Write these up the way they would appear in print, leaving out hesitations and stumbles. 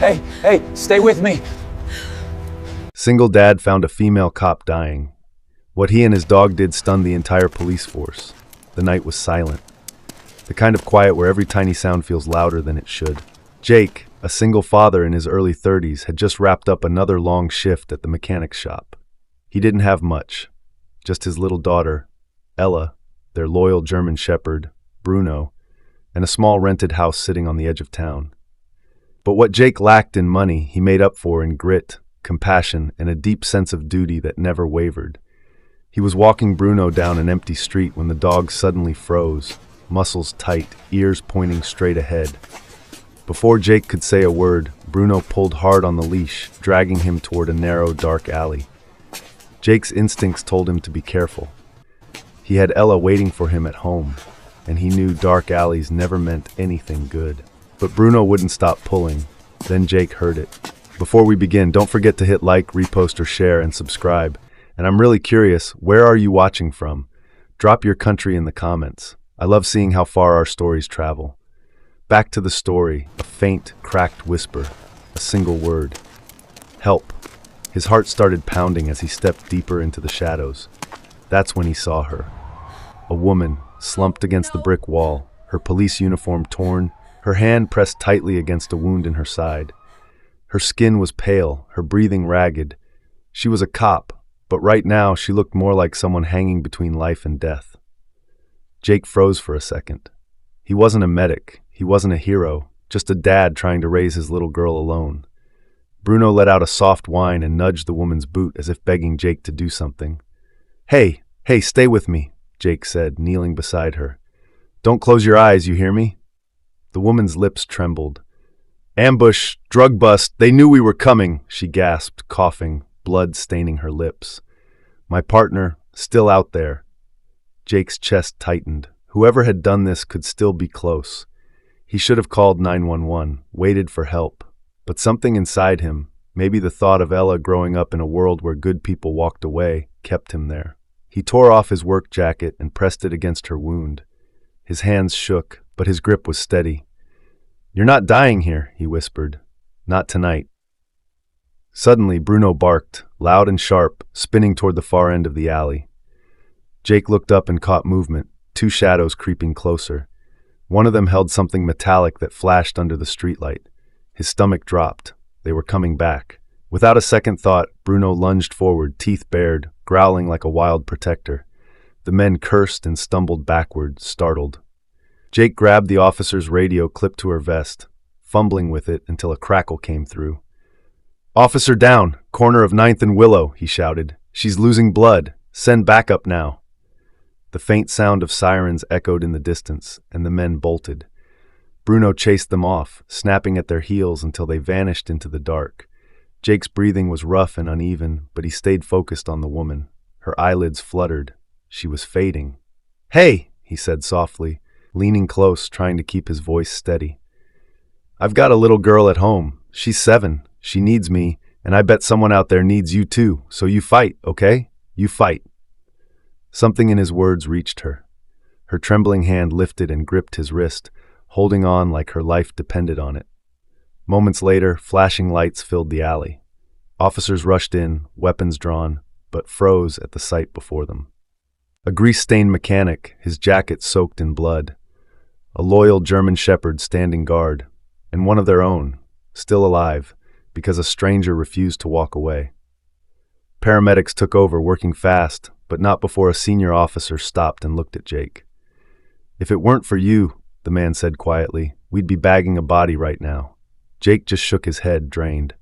Hey, stay with me. Single dad found a female cop dying. What he and his dog did stunned the entire police force. The night was silent. The kind of quiet where every tiny sound feels louder than it should. Jake, a single father in his early 30s, had just wrapped up another long shift at the mechanic's shop. He didn't have much, just his little daughter, Ella, their loyal German shepherd, Bruno, and a small rented house sitting on the edge of town. But what Jake lacked in money, he made up for in grit, compassion, and a deep sense of duty that never wavered. He was walking Bruno down an empty street when the dog suddenly froze, muscles tight, ears pointing straight ahead. Before Jake could say a word, Bruno pulled hard on the leash, dragging him toward a narrow, dark alley. Jake's instincts told him to be careful. He had Ella waiting for him at home, and he knew dark alleys never meant anything good. But Bruno wouldn't stop pulling. Then Jake heard it. Before we begin, don't forget to hit like, repost, or share, and subscribe. And I'm really curious, where are you watching from? Drop your country in the comments. I love seeing how far our stories travel. Back to the story, a faint, cracked whisper, a single word. Help. His heart started pounding as he stepped deeper into the shadows. That's when he saw her. A woman, slumped against the brick wall, her police uniform torn, her hand pressed tightly against a wound in her side. Her skin was pale, her breathing ragged. She was a cop, but right now she looked more like someone hanging between life and death. Jake froze for a second. He wasn't a medic, he wasn't a hero, just a dad trying to raise his little girl alone. Bruno let out a soft whine and nudged the woman's boot as if begging Jake to do something. Hey, stay with me, Jake said, kneeling beside her. Don't close your eyes, you hear me? The woman's lips trembled. Ambush, drug bust, they knew we were coming, she gasped, coughing, blood staining her lips. My partner, still out there. Jake's chest tightened. Whoever had done this could still be close. He should have called 911, waited for help. But something inside him, maybe the thought of Ella growing up in a world where good people walked away, kept him there. He tore off his work jacket and pressed it against her wound. His hands shook, but his grip was steady. You're not dying here, he whispered. Not tonight. Suddenly, Bruno barked, loud and sharp, spinning toward the far end of the alley. Jake looked up and caught movement, two shadows creeping closer. One of them held something metallic that flashed under the streetlight. His stomach dropped. They were coming back. Without a second thought, Bruno lunged forward, teeth bared, growling like a wild protector. The men cursed and stumbled backward, startled. Jake grabbed the officer's radio clipped to her vest, fumbling with it until a crackle came through. Officer down, corner of 9th and Willow, he shouted. She's losing blood. Send backup now. The faint sound of sirens echoed in the distance, and the men bolted. Bruno chased them off, snapping at their heels until they vanished into the dark. Jake's breathing was rough and uneven, but he stayed focused on the woman. Her eyelids fluttered. She was fading. Hey, he said softly, leaning close, trying to keep his voice steady. I've got a little girl at home. She's 7. She needs me, and I bet someone out there needs you too. So you fight, okay? You fight. Something in his words reached her. Her trembling hand lifted and gripped his wrist, holding on like her life depended on it. Moments later, flashing lights filled the alley. Officers rushed in, weapons drawn, but froze at the sight before them. A grease-stained mechanic, his jacket soaked in blood. A loyal German shepherd standing guard, and one of their own, still alive, because a stranger refused to walk away. Paramedics took over, working fast, but not before a senior officer stopped and looked at Jake. If it weren't for you, the man said quietly, we'd be bagging a body right now. Jake just shook his head, drained.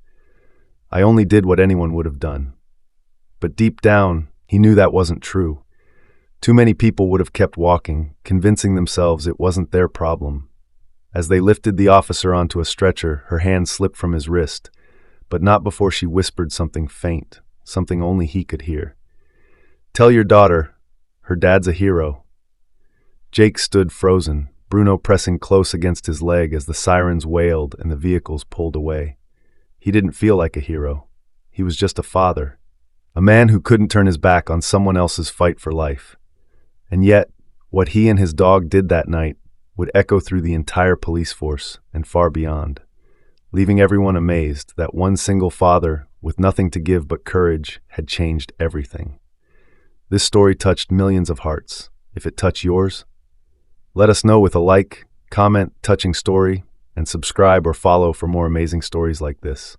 I only did what anyone would have done. But deep down, he knew that wasn't true. Too many people would have kept walking, convincing themselves it wasn't their problem. As they lifted the officer onto a stretcher, her hand slipped from his wrist, but not before she whispered something faint, something only he could hear. Tell your daughter, her dad's a hero. Jake stood frozen, Bruno pressing close against his leg as the sirens wailed and the vehicles pulled away. He didn't feel like a hero. He was just a father, a man who couldn't turn his back on someone else's fight for life. And yet, what he and his dog did that night would echo through the entire police force and far beyond. leaving everyone amazed that one single father, with nothing to give but courage, had changed everything. This story touched millions of hearts. If it touched yours, let us know with a like, comment, touching story, and subscribe or follow for more amazing stories like this.